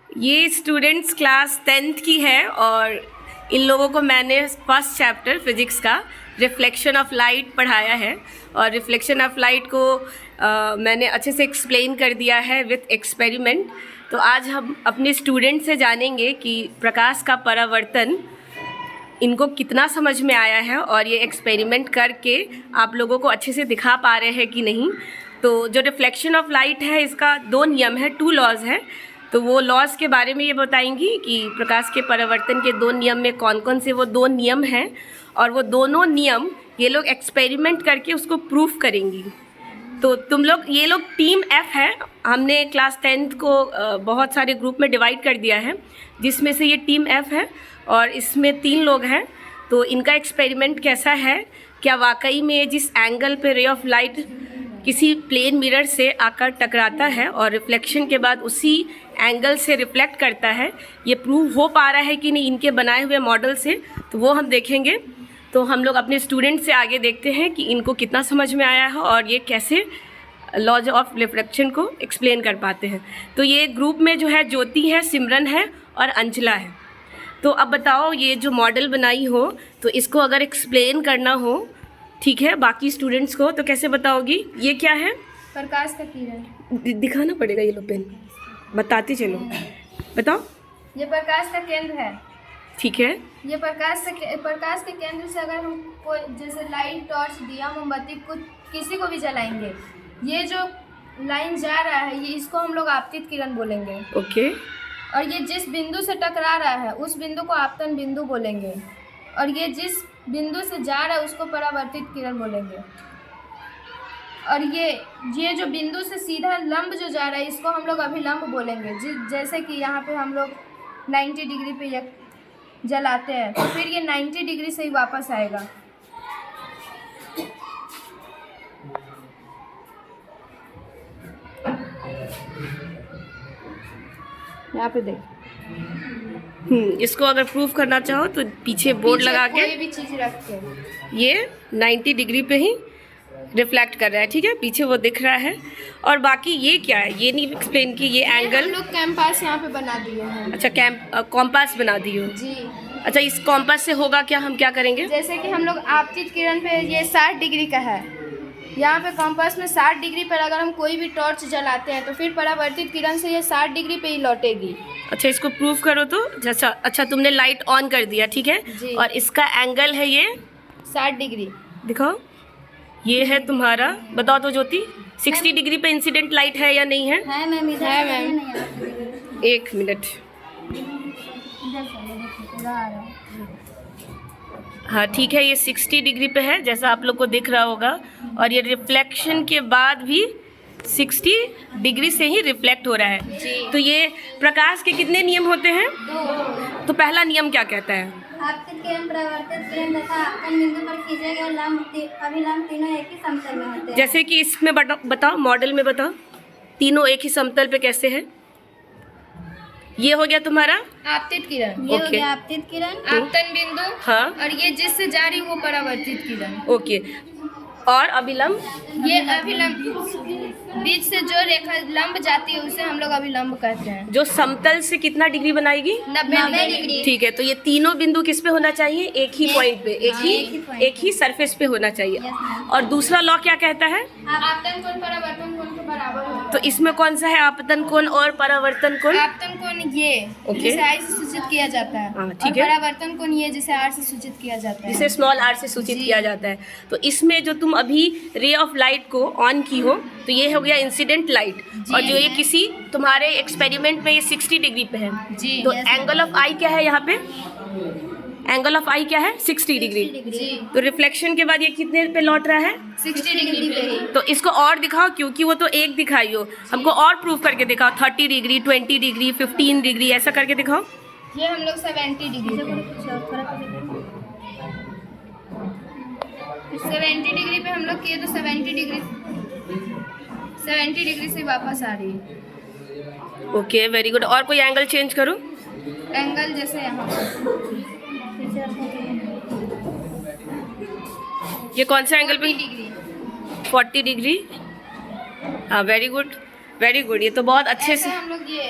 ये students class 10th की है और इन लोगों को मैंने फर्स्ट चैप्टर फिज़िक्स का रिफ्लेक्शन ऑफ लाइट पढ़ाया है और रिफ्लेक्शन ऑफ लाइट को मैंने अच्छे से एक्सप्लेन कर दिया है विथ एक्सपेरिमेंट। तो आज हम अपने स्टूडेंट से जानेंगे कि प्रकाश का परावर्तन इनको कितना समझ में आया है और ये एक्सपेरिमेंट करके आप लोगों को अच्छे से दिखा पा रहे हैं कि नहीं। तो जो रिफ्लेक्शन ऑफ लाइट है इसका 2 नियम है, 2 लॉज है। तो वो लॉज के बारे में ये बताएंगी कि प्रकाश के परावर्तन के 2 नियम में कौन कौन से वो 2 नियम हैं और वो दोनों नियम ये लोग एक्सपेरिमेंट करके उसको प्रूफ करेंगी। तो तुम लोग, ये लोग टीम F है। हमने क्लास 10th को बहुत सारे ग्रुप में डिवाइड कर दिया है, जिसमें से ये टीम F है और इसमें 3 लोग हैं। तो इनका एक्सपेरिमेंट कैसा है, क्या वाकई में जिस एंगल पे रे ऑफ लाइट किसी प्लेन मिरर से आकर टकराता है और रिफ्लेक्शन के बाद उसी एंगल से रिफ्लेक्ट करता है, ये प्रूव हो पा रहा है कि नहीं इनके बनाए हुए मॉडल से, तो वो हम देखेंगे। तो हम लोग अपने स्टूडेंट से आगे देखते हैं कि इनको कितना समझ में आया है और ये कैसे लॉज ऑफ रिफ्लेक्शन को एक्सप्लेन कर पाते हैं। तो ये ग्रुप में जो है ज्योति है, सिमरन है और अंचला है। तो अब बताओ, ये जो मॉडल बनाई हो तो इसको अगर एक्सप्लेन करना हो, ठीक है, बाकी स्टूडेंट्स को, तो कैसे बताओगी? ये क्या है? प्रकाश का किरण। दिखाना पड़ेगा ये लो पेन, बताते चलो, बताओ। ये प्रकाश का केंद्र है। ठीक है। ये प्रकाश के केंद्र से अगर हम कोई जैसे लाइट, टॉर्च, दिया, मोमबत्ती कुछ किसी को भी जलाएंगे, ये जो लाइन जा रहा है ये इसको हम लोग आपतित किरण बोलेंगे। ओके। और ये जिस बिंदु से टकरा रहा है उस बिंदु को आपतन बिंदु बोलेंगे और ये जिस बिंदु से जा रहा है उसको परावर्तित किरण बोलेंगे। और ये जो बिंदु से सीधा लंब जो जा रहा है इसको हम लोग अभिलंब बोलेंगे। जैसे कि यहाँ पे हम लोग 90 डिग्री पे जलाते हैं तो फिर ये 90 डिग्री से ही वापस आएगा। यहाँ पे देख। इसको अगर प्रूफ करना चाहो तो पीछे बोर्ड लगा के कोई भी चीज़ रख के ये 90 डिग्री पे ही रिफ्लेक्ट कर रहा है, ठीक है, पीछे वो दिख रहा है। और बाकी ये क्या है, ये नहीं एक्सप्लेन की। ये एंगल हम लोग कैंपास यहाँ पे बना दिए हैं। अच्छा, कॉम्पास बना दी हो जी। अच्छा, इस कॉम्पास से होगा क्या, हम क्या करेंगे? जैसे कि हम लोग आपतित किरण पे ये 60 डिग्री का है, यहाँ पे कॉम्पास में 60 डिग्री पर अगर हम कोई भी टॉर्च जलाते हैं तो फिर परावर्तित किरण से ये 60 डिग्री पे ही लौटेगी। अच्छा, इसको प्रूफ करो तो। जैसा, अच्छा, तुमने लाइट ऑन कर दिया, ठीक है, और इसका एंगल है ये 60 डिग्री। दिखाओ, ये है तुम्हारा, बताओ तो ज्योति, 60 डिग्री पे इंसिडेंट लाइट है या नहीं है? है मैम, इधर है मैम। 1 मिनट। हाँ ठीक है, ये 60 डिग्री पे है जैसा आप लोग को दिख रहा होगा और ये रिफ्लेक्शन के बाद भी 60 डिग्री से ही रिफ्लेक्ट हो रहा है। तो ये प्रकाश के कितने नियम होते हैं? 2। तो पहला नियम क्या कहता है? आपतित किरण, परावर्तित किरण तथा आपतन बिंदु पर खींचे गए लंब अभिलंब तीनों एक ही समतल में होते हैं। जैसे कि इसमें बताओ, मॉडल में बताओ, तीनों एक ही समतल पे कैसे है? ये हो गया तुम्हारा आपतित किरण, ये हो गया आपतित किरण, आपतन बिंदु, हाँ, और ये जिससे जा रही वो परावर्तित किरण। ओके। और अभिलंब? ये अभिलंब, बीच से जो रेखा लंब जाती है उसे हम लोग अभिलंब कहते हैं। जो समतल से कितना डिग्री बनाएगी? 90 डिग्री। ठीक है, तो ये तीनों बिंदु किस पे होना चाहिए? एक ही पॉइंट पे, एक ही सरफेस पे होना चाहिए। और दूसरा लॉ क्या कहता है? आपतन कोण परावर्तन कोण के बराबर होता है। तो इसमें कौन सा है आपतन कोण और परावर्तन कोण? आपतन कोण ये जिसे I से सूचित किया जाता है, ठीक है, परावर्तन कोण ये जिसे R से सूचित किया जाता है, जिसे स्मॉल r से सूचित किया जाता है। तो इसमें जो तुम अभी रे ऑफ लाइट को ऑन की हो तो ये हो गया इंसिडेंट लाइट, और जो ये किसी तुम्हारे एक्सपेरिमेंट में ये 60 डिग्री पे है जी। तो एंगल ऑफ आई क्या है यहाँ पे? एंगल ऑफ आई क्या है? 60 डिग्री। तो रिफ्लेक्शन के बाद ये कितने पे लौट रहा है? 60 डिग्री पे ही। तो इसको और दिखाओ, क्योंकि वो तो एक दिखाई हो, हमको और प्रूफ करके दिखाओ। 30 डिग्री, 20 डिग्री, 15 डिग्री, ऐसा करके दिखाओ। ये हम लोग 70 डिग्री 70 डिग्री पे हम लोग किए तो 70 डिग्री से वापस आ रही है। Okay, very good. और कोई एंगल चेंज करो? एंगल जैसे यहाँ ये कौन सा एंगल पे? 40 डिग्री। 40 डिग्री, हाँ, वेरी गुड। वेरी गुड, ये तो बहुत अच्छे ऐसे से। हम लोग ये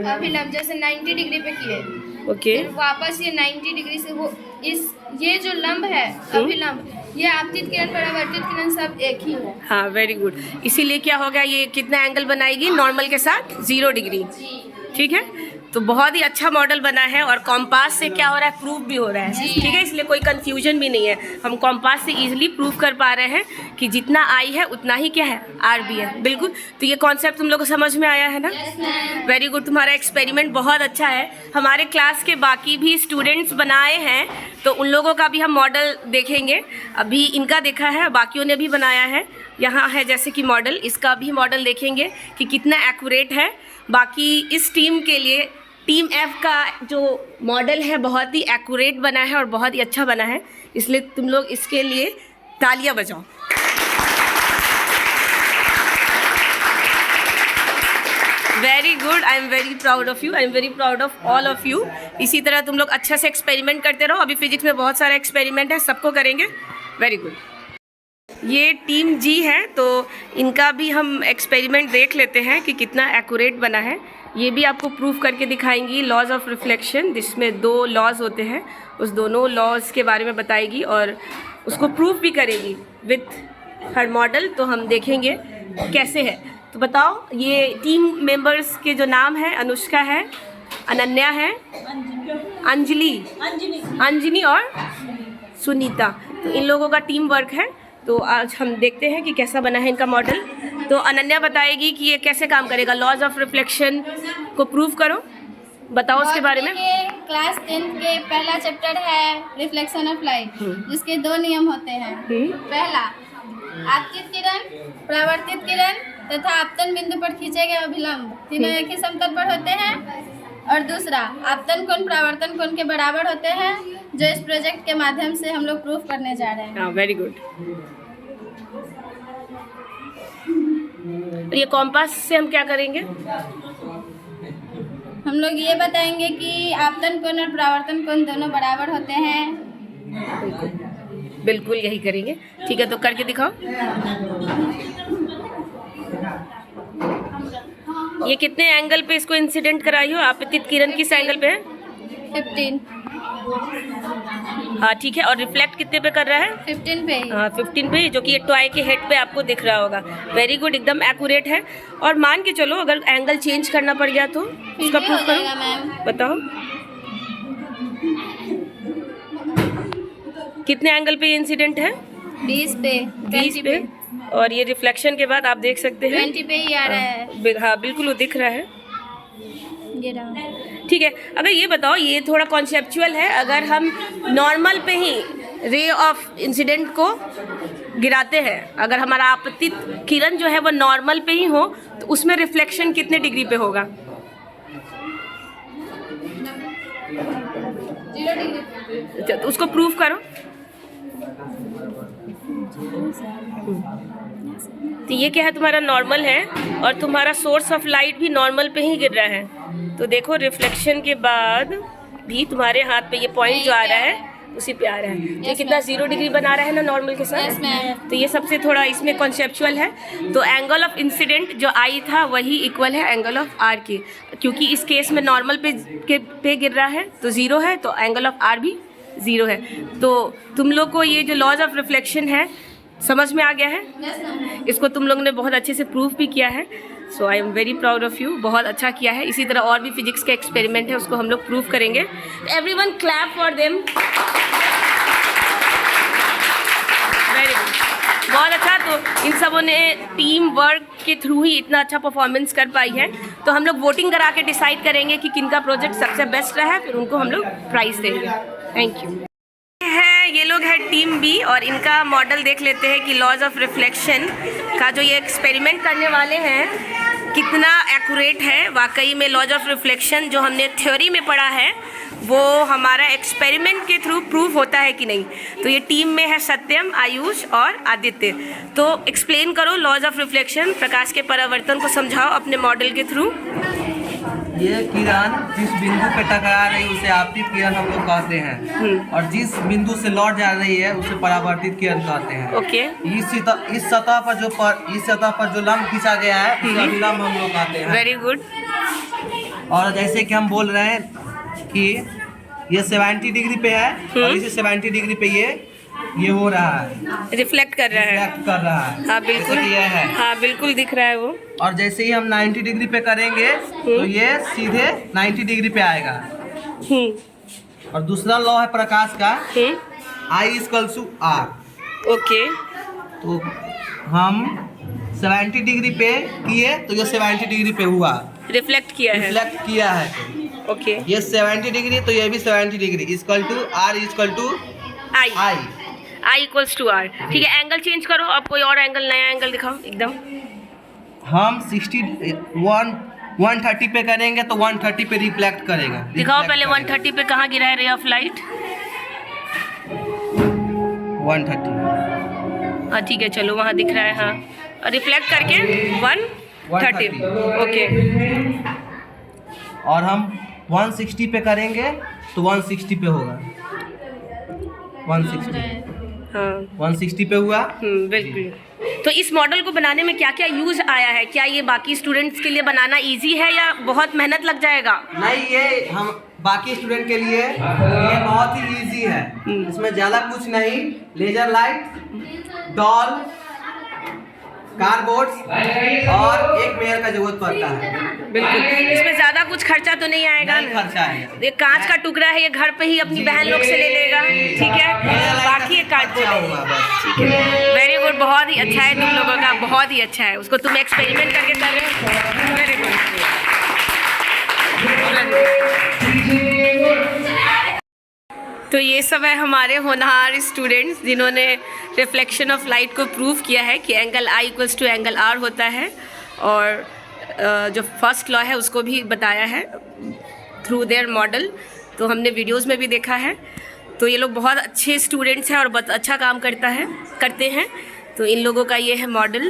अभिलंब जैसे 90 डिग्री पे किए, ओके, फिर वापस ये 90 डिग्री से वो ये जो लंब है अभिलंब, ये आपतित किरण परावर्तित किरण सब एक ही है। हाँ वेरी गुड। इसीलिए क्या हो गया, ये कितना एंगल बनाएगी नॉर्मल के साथ? 0 डिग्री। ठीक है, तो बहुत ही अच्छा मॉडल बना है और कॉम्पास से क्या हो रहा है, प्रूफ भी हो रहा है। ठीक है, इसलिए कोई कंफ्यूजन भी नहीं है, हम कॉम्पास से इजीली प्रूफ कर पा रहे हैं कि जितना आई है उतना ही क्या है, आर भी है। बिल्कुल, तो ये कॉन्सेप्ट तुम लोग को समझ में आया है ना? वेरी गुड, तुम्हारा एक्सपेरिमेंट बहुत अच्छा है। हमारे क्लास के बाकी भी स्टूडेंट्स बनाए हैं, तो उन लोगों का भी हम मॉडल देखेंगे। अभी इनका देखा है, बाकियों ने भी बनाया है, यहाँ है जैसे कि मॉडल, इसका भी मॉडल देखेंगे कि कितना एक्यूरेट है। बाकी इस टीम के लिए टीम एफ का जो मॉडल है बहुत ही एक्यूरेट बना है और बहुत ही अच्छा बना है, इसलिए तुम लोग इसके लिए तालियां बजाओ। Very good, I am very proud of you, I am very proud of all of you. इसी तरह तुम लोग अच्छा से एक्सपेरिमेंट करते रहो। अभी फिजिक्स में बहुत सारे एक्सपेरिमेंट है, सबको करेंगे। Very good. ये टीम जी है, तो इनका भी हम एक्सपेरिमेंट देख लेते हैं कि कितना एक्यूरेट बना है। ये भी आपको प्रूफ करके दिखाएंगी, लॉज ऑफ रिफ्लेक्शन, जिसमें 2 लॉज होते हैं, उस दोनों लॉज के बारे में बताएगी और उसको प्रूफ भी करेगी विथ हर मॉडल। तो हम देखेंगे कैसे है। तो बताओ, ये टीम मेंबर्स के जो नाम है, अनुष्का है, अनन्या है, अंजनी और सुनीता। तो इन लोगों का टीम वर्क है। तो आज हम देखते हैं कि कैसा बना है इनका मॉडल। तो अनन्या बताएगी कि ये कैसे काम करेगा। लॉज ऑफ रिफ्लेक्शन को प्रूव करो, बताओ उसके बारे में। क्लास 10 के पहला चैप्टर है रिफ्लेक्शन ऑफ लाइट, जिसके 2 नियम होते हैं। पहला, आपतित किरण, परावर्तित किरण तथा आपतन बिंदु पर खींचे गए अभिलंब तीनों एक ही समतल पर होते हैं। और दूसरा, आपतन कोण परावर्तन कोण के बराबर होते हैं, जो इस प्रोजेक्ट के माध्यम से हम लोग प्रूफ करने जा रहे हैं। Very good. ये कॉम्पास से हम क्या करेंगे? हम लोग ये बताएंगे कि आपतन कोण और परावर्तन कोण दोनों बराबर होते हैं। बिल्कुल यही करेंगे। ठीक है, तो करके दिखाओ। ये कितने एंगल पे इसको इंसिडेंट कराई हो? आपतित किरण किस एंगल पे है? 15। हाँ ठीक है, और रिफ्लेक्ट कितने पे कर रहा है? 15 पे। हाँ 15 पे, जो कि ये टॉय के हेड पे आपको दिख रहा होगा। वेरी गुड, एकदम एक्यूरेट है। और मान के चलो अगर एंगल चेंज करना पड़ गया तो उसका प्रूफ करो, बताओ कितने एंगल पे ये इंसिडेंट है? 20 पे, 20 पे। और ये रिफ्लेक्शन के बाद आप देख सकते हैं 20 पे ही आ रहा है। हाँ बिल्कुल वो दिख रहा है। ये रहा। ठीक है, अगर ये बताओ, ये थोड़ा कॉन्सेप्चुअल है, अगर हम नॉर्मल पे ही रे ऑफ इंसिडेंट को गिराते हैं, अगर हमारा आपतित किरण जो है वो नॉर्मल पे ही हो, तो उसमें रिफ्लेक्शन कितने डिग्री पे होगा? 0 डिग्री। तो उसको प्रूफ करो। तो ये क्या है, तुम्हारा नॉर्मल है और तुम्हारा सोर्स ऑफ लाइट भी नॉर्मल पे ही गिर रहा है। तो देखो रिफ्लेक्शन के बाद भी तुम्हारे हाथ पे ये पॉइंट जो आ रहा है उसी पे आ रहा है। तो ये कितना 0 डिग्री बना रहा है ना नॉर्मल के साथ। तो ये सबसे थोड़ा इसमें कॉन्सेप्चुअल है। तो एंगल ऑफ इंसिडेंट जो आई था वही इक्वल है एंगल ऑफ आर के, क्योंकि इस केस में नॉर्मल पे गिर रहा है तो 0 है, तो एंगल ऑफ आर भी 0 है। तो तुम लोग को ये जो लॉज ऑफ रिफ्लेक्शन है समझ में आ गया है? इसको तुम लोगों ने बहुत अच्छे से प्रूफ भी किया है। So I am very proud of you, बहुत अच्छा किया है। इसी तरह और भी फिजिक्स के एक्सपेरिमेंट है, उसको हम लोग प्रूफ करेंगे। Everyone clap for them. Very good, बहुत अच्छा। तो इन सबों ने टीम वर्क के थ्रू ही इतना अच्छा परफॉर्मेंस कर पाई है। तो हम लोग वोटिंग करा के डिसाइड करेंगे कि किनका प्रोजेक्ट सबसे बेस्ट रहा है, फिर उनको हम लोग प्राइज़ देंगे। Thank you. ये लोग हैं टीम बी और इनका मॉडल देख लेते हैं कि लॉज ऑफ रिफ्लेक्शन का जो ये एक्सपेरिमेंट करने वाले हैं कितना एक्यूरेट है। वाकई में लॉज ऑफ रिफ्लेक्शन जो हमने थ्योरी में पढ़ा है वो हमारा एक्सपेरिमेंट के थ्रू प्रूफ होता है कि नहीं। तो ये टीम में है सत्यम, आयुष और आदित्य। तो एक्सप्लेन करो लॉज ऑफ रिफ्लेक्शन, प्रकाश के परावर्तन को समझाओ अपने मॉडल के थ्रू। ये किरण जिस बिंदु पे टकरा रही है उसे आपतित किरण हम लोग कहते हैं, और जिस बिंदु से लौट जा रही है उसे परावर्तित किरण कहते हैं। ओके। इस सतह पर जो लंब खींचा गया है उसे अभिलंब हम लोग कहते हैं। Very good. और जैसे कि हम बोल रहे हैं कि ये 70 डिग्री पे है और इसे 70 डिग्री पे ये हो रहा है, रिफ्लेक्ट कर रहा है। रिफ्लेक्ट कर रहा है। हाँ बिल्कुल, जैसे कि ये है। हाँ बिल्कुल दिख रहा है वो। और जैसे ही हम 90 डिग्री पे करेंगे तो ये सीधे 90 डिग्री पे आएगा। और दूसरा लॉ है प्रकाश का, I=R। ओके। तो हम 70 डिग्री पे किए तो ये 70 डिग्री पे हुआ, रिफ्लेक्ट किया है। रिफ्लेक्ट किया है। ओके। ये 70 डिग्री तो ये भी 70 डिग्री, R=I। I=R। ठीक है, एंगल चेंज करो, अब कोई और एंगल, नया एंगल दिखाओ एकदम। हम 130 पे करेंगे तो 130 पे रिफ्लेक्ट करेगा। दिखाओ पहले 130 पे कहाँ गिरा है रे ऑफ लाइट। 130। हाँ ठीक है, चलो वहाँ दिख रहा है। हाँ, और रिफ्लेक्ट करके 130। ओके। और हम 160 पे करेंगे तो 160 पे होगा। 160 पे हुआ। बिल्कुल। तो इस मॉडल को बनाने में क्या क्या यूज आया है? क्या ये बाकी स्टूडेंट्स के लिए बनाना इजी है या बहुत मेहनत लग जाएगा? नहीं, ये हम बाकी स्टूडेंट के लिए ये बहुत ही इजी है। इसमें ज़्यादा कुछ नहीं, लेजर लाइट, डॉल, कार्डबोर्ड और एक मेयर का जरूरत पड़ता है। बिल्कुल, इसमें ज़्यादा कुछ खर्चा तो नहीं आएगा? नहीं खर्चा आएगा। ये कांच का टुकड़ा है, ये घर पे ही अपनी बहन लोग से ले लेगा। ठीक है, बाकी ये कार्डबोर्ड है। ठीक है, वेरी गुड, बहुत ही अच्छा है तुम लोगों का, बहुत ही अच्छा है। उसको तुम एक्सपेरिमेंट करके कर रहे हो, वेरी गुड। तो ये सब है हमारे होनहार स्टूडेंट्स जिन्होंने रिफ्लेक्शन ऑफ लाइट को प्रूव किया है कि एंगल I=R होता है, और जो फर्स्ट लॉ है उसको भी बताया है थ्रू देयर मॉडल। तो हमने वीडियोस में भी देखा है। तो ये लोग बहुत अच्छे स्टूडेंट्स हैं और बहुत अच्छा काम करते हैं। तो इन लोगों का ये है मॉडल।